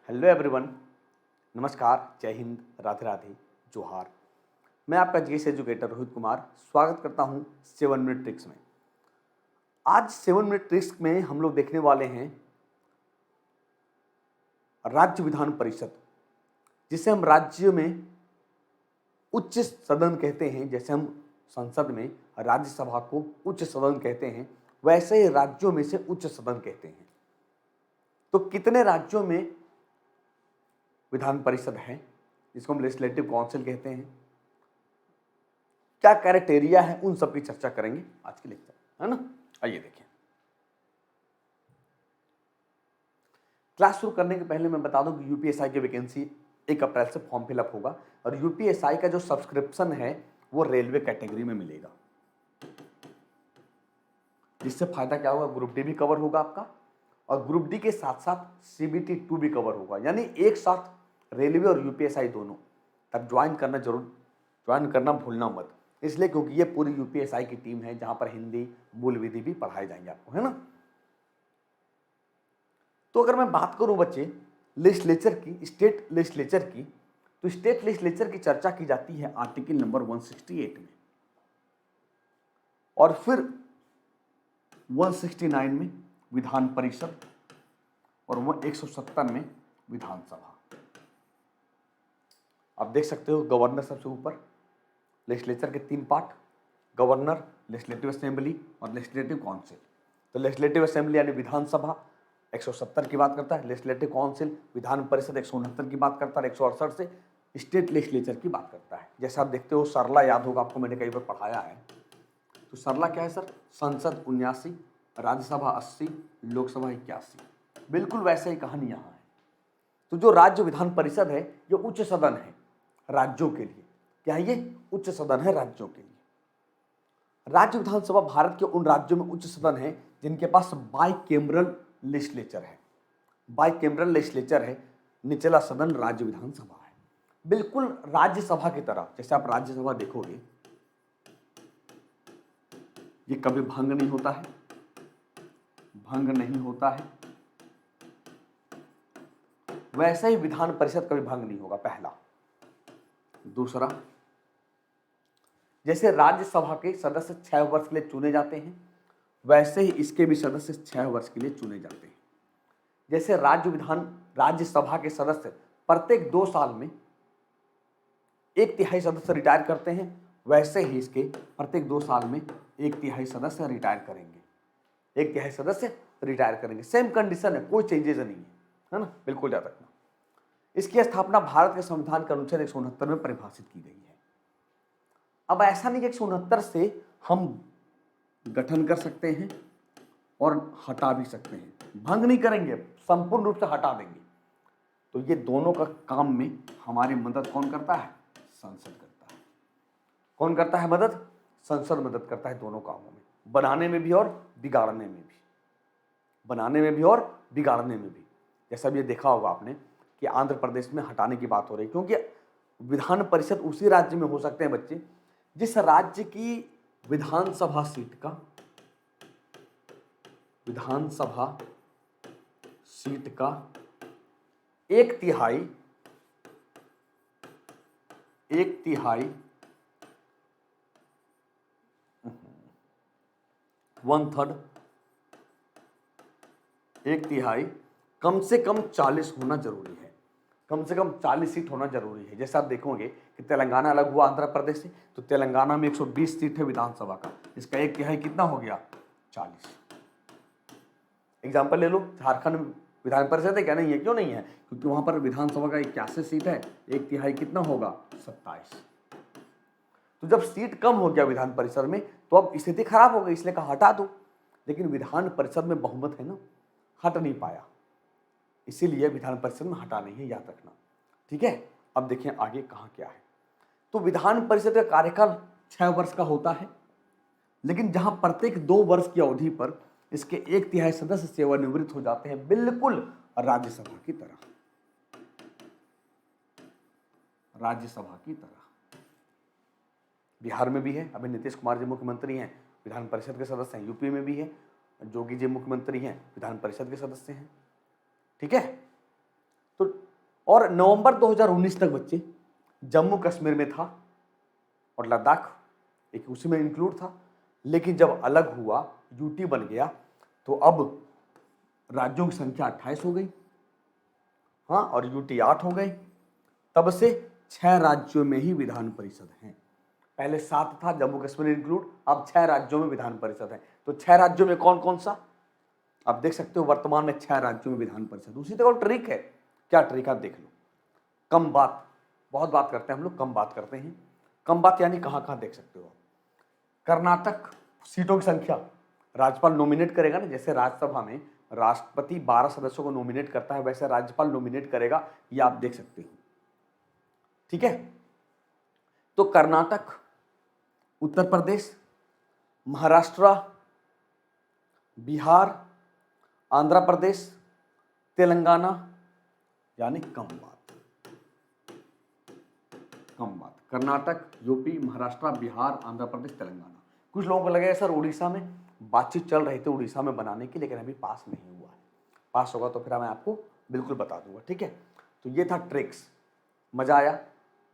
Hello everyone, नमस्कार, जय हिंद, राधे राधे, जोहार। मैं आपका जीएस एजुकेटर रोहित कुमार स्वागत करता हूं 7 मिनट ट्रिक्स में। आज 7 मिनट ट्रिक्स में हम लोग देखने वाले हैं राज्य विधान परिषद, जिसे हम राज्य में उच्च सदन कहते हैं। जैसे हम संसद में राज्यसभा को उच्च सदन कहते हैं, वैसे ही राज्यों में से उच्च सदन कहते हैं। तो कितने राज्यों में विधान परिषद है, जिसको हम लेजिस्लेटिव काउंसिल कहते हैं, क्या क्राइटेरिया है, उन सब की चर्चा करेंगे आज के लेक्चर, है ना। आइए देखें। क्लास शुरू करने के पहले मैं बता दूं कि यूपीएसआई की वैकेंसी 1 अप्रैल से फॉर्म फिलअप होगा और यूपीएसआई का जो सब्सक्रिप्शन है वो रेलवे कैटेगरी में मिलेगा। जिससे फायदा क्या होगा, ग्रुप डी भी कवर होगा आपका और ग्रुप डी के साथ साथ सीबीटी 2 भी कवर होगा, यानी एक साथ रेलवे और यूपीएसआई दोनों। तब ज्वाइन करना भूलना मत, इसलिए क्योंकि ये पूरी यूपीएसआई की टीम है जहां पर हिंदी मूल विधि भी पढ़ाए जाएंगे आपको, है ना। तो अगर मैं बात करूं बच्चे लेजिस्लेचर की, स्टेट लेजिस्लेचर की, तो स्टेट लेजिस्लेचर की चर्चा की जाती है आर्टिकल नंबर 168 में और फिर 169 में विधान परिषद और 170 में विधानसभा। आप देख सकते हो गवर्नर सबसे ऊपर, लेजिस्लेचर के 3 पार्ट, गवर्नर, लेजिस्लेटिव असेंबली और लेजिस्लेटिव काउंसिल। तो लेजिस्लेटिव असेंबली यानी विधानसभा 170 की बात करता है, लेजिस्लेटिव काउंसिल विधान परिषद 169 की बात करता है, 168 से स्टेट लेजिस्लेचर की बात करता है। जैसे आप देखते हो सरला याद होगा आपको, मैंने कई बार पढ़ाया है। तो सरला क्या है सर, संसद 79, राज्यसभा 80, लोकसभा 81। बिल्कुल वैसे ही कहानी यहाँ है। तो जो राज्य विधान परिषद है ये उच्च सदन है राज्यों के लिए। क्या है ये? उच्च सदन है राज्यों के लिए। राज्य विधानसभा भारत के उन राज्यों में उच्च सदन है जिनके पास बाइकेमरल लेजिस्लेचर है। बाइकेमरल लेजिस्लेचर है, निचला सदन राज्य विधानसभा है, बिल्कुल राज्यसभा की तरह। जैसे आप राज्यसभा देखोगे ये कभी भंग नहीं होता है, भंग नहीं होता है, वैसे ही विधान परिषद कभी भंग नहीं होगा, पहला। दूसरा, जैसे राज्यसभा के सदस्य 6 वर्ष के लिए चुने जाते हैं, वैसे ही इसके भी सदस्य 6 वर्ष के लिए चुने जाते हैं। जैसे राज्यसभा के सदस्य प्रत्येक 2 साल में 1/3 सदस्य रिटायर करते हैं, वैसे ही इसके प्रत्येक 2 साल में 1/3 सदस्य रिटायर करेंगे, 1/3 सदस्य रिटायर करेंगे। सेम कंडीशन है, कोई चेंजेस नहीं है ना, बिल्कुल याद रखना। इसकी स्थापना भारत के संविधान के अनुच्छेद 169 में परिभाषित की गई है। अब ऐसा नहीं कि 169 से हम गठन कर सकते हैं और हटा भी सकते हैं, भंग नहीं करेंगे, संपूर्ण रूप से हटा देंगे। तो ये दोनों का काम में हमारी मदद कौन करता है? संसद करता है। कौन करता है मदद? संसद मदद करता है दोनों कामों में, बनाने में भी और बिगाड़ने में भी, बनाने में भी और बिगाड़ने में भी। जैसा भी ये देखा होगा आपने कि आंध्र प्रदेश में हटाने की बात हो रही है, क्योंकि विधान परिषद उसी राज्य में हो सकते हैं बच्चे जिस राज्य की विधानसभा सीट का 1/3 1/3 1/3 कम से कम 40 होना जरूरी है, कम से कम 40 सीट होना जरूरी है। जैसे आप देखोगे कि तेलंगाना अलग हुआ आंध्र प्रदेश से, तो तेलंगाना में 120 सीट है विधानसभा का, इसका 1/3 कितना हो गया? 40। एग्जाम्पल ले लो, झारखंड विधान परिषद है क्या? नहीं है। क्यों नहीं है? क्योंकि वहां पर विधानसभा का 81 सीट है, 1/3 कितना होगा? 27। तो जब सीट कम हो गया विधान परिषद में तो अब स्थिति खराब हो गई, इसलिए कहा हटा दो। लेकिन विधान परिषद में बहुमत है ना, हट नहीं पाया, इसीलिए विधान परिषद में हटा नहीं है, याद रखना, ठीक है। अब देखिए आगे कहाँ क्या है। तो विधान परिषद का कार्यकाल 6 वर्ष का होता है, लेकिन जहां प्रत्येक 2 वर्ष की अवधि पर इसके 1/3 सदस्य सेवानिवृत्त हो जाते हैं, बिल्कुल राज्यसभा की तरह, राज्यसभा की तरह। बिहार में भी है, अभी नीतीश कुमार जी मुख्यमंत्री हैं, विधान परिषद के सदस्य हैं। यूपी में भी है, जोगी जी मुख्यमंत्री हैं, विधान परिषद के सदस्य हैं, ठीक है। तो और नवंबर 2019 तक बच्चे जम्मू कश्मीर में था और लद्दाख एक उसी में इंक्लूड था। लेकिन जब अलग हुआ, यूटी बन गया, तो अब राज्यों की संख्या 28 हो गई, हाँ, और यूटी 8 हो गई। तब से 6 राज्यों में ही विधान परिषद है। पहले 7 था, जम्मू कश्मीर इंक्लूड, अब 6 राज्यों में विधान परिषद है। तो 6 राज्यों में कौन कौन सा, आप देख सकते हो वर्तमान में 6 राज्यों में विधान परिषद। उसी तरह ट्रिक है, क्या ट्रिक आप देख लो। कम बात, बहुत बात करते हैं हम लोग, कम बात करते हैं। कम बात यानी कहाँ कहाँ देख सकते हो आप। कर्नाटक सीटों की संख्या, राज्यपाल नॉमिनेट करेगा ना, जैसे राज्यसभा में राष्ट्रपति 12 सदस्यों को नॉमिनेट करता है, वैसे राज्यपाल नॉमिनेट करेगा, ये आप देख सकते हो। ठीक है, तो कर्नाटक, उत्तर प्रदेश, महाराष्ट्र, बिहार, आंध्र प्रदेश, तेलंगाना, यानी कम बात, कम बात। कर्नाटक, यूपी, महाराष्ट्र, बिहार, आंध्र प्रदेश, तेलंगाना। कुछ लोगों को लगेगा सर उड़ीसा में बातचीत चल रही थी उड़ीसा में बनाने की, लेकिन अभी पास नहीं हुआ है। पास होगा तो फिर मैं आपको बिल्कुल बता दूंगा। ठीक है, तो ये था ट्रिक्स। मजा आया,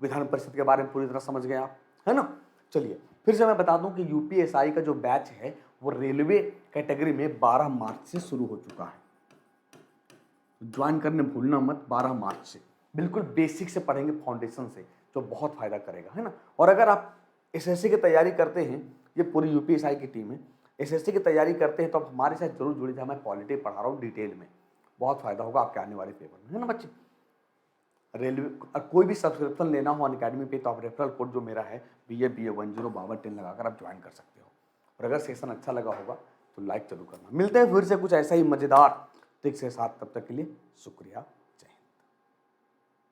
विधान परिषद के बारे में पूरी तरह समझ गए आप, है ना। चलिए फिर से मैं बता दूं कि यूपीएसआई का जो बैच है वो रेलवे कैटेगरी में 12 मार्च से शुरू हो चुका है। ज्वाइन करने भूलना मत, 12 मार्च से। बिल्कुल बेसिक से पढ़ेंगे, फाउंडेशन से, जो बहुत फायदा करेगा, है ना। और अगर आप एसएससी की तैयारी करते हैं, ये पूरी यूपीएसआई की टीम है, एसएससी की तैयारी करते हैं तो आप हमारे साथ जरूर जुड़े। मैं पॉलिटी पढ़ा रहा हूँ डिटेल में, बहुत फायदा होगा आपके आने वाले पेपर में, है ना बच्चे। रेलवे कोई भी सब्सक्रिप्शन लेना हो अनअकैडमी पे तो आप रेफरल कोड जो मेरा है BA10 लगाकर आप ज्वाइन कर सकते हो। और अगर सेशन अच्छा लगा होगा तो लाइक जरूर करना। मिलते हैं फिर से कुछ ऐसा ही मजेदार ट्रिक के साथ, तब तक के लिए शुक्रिया।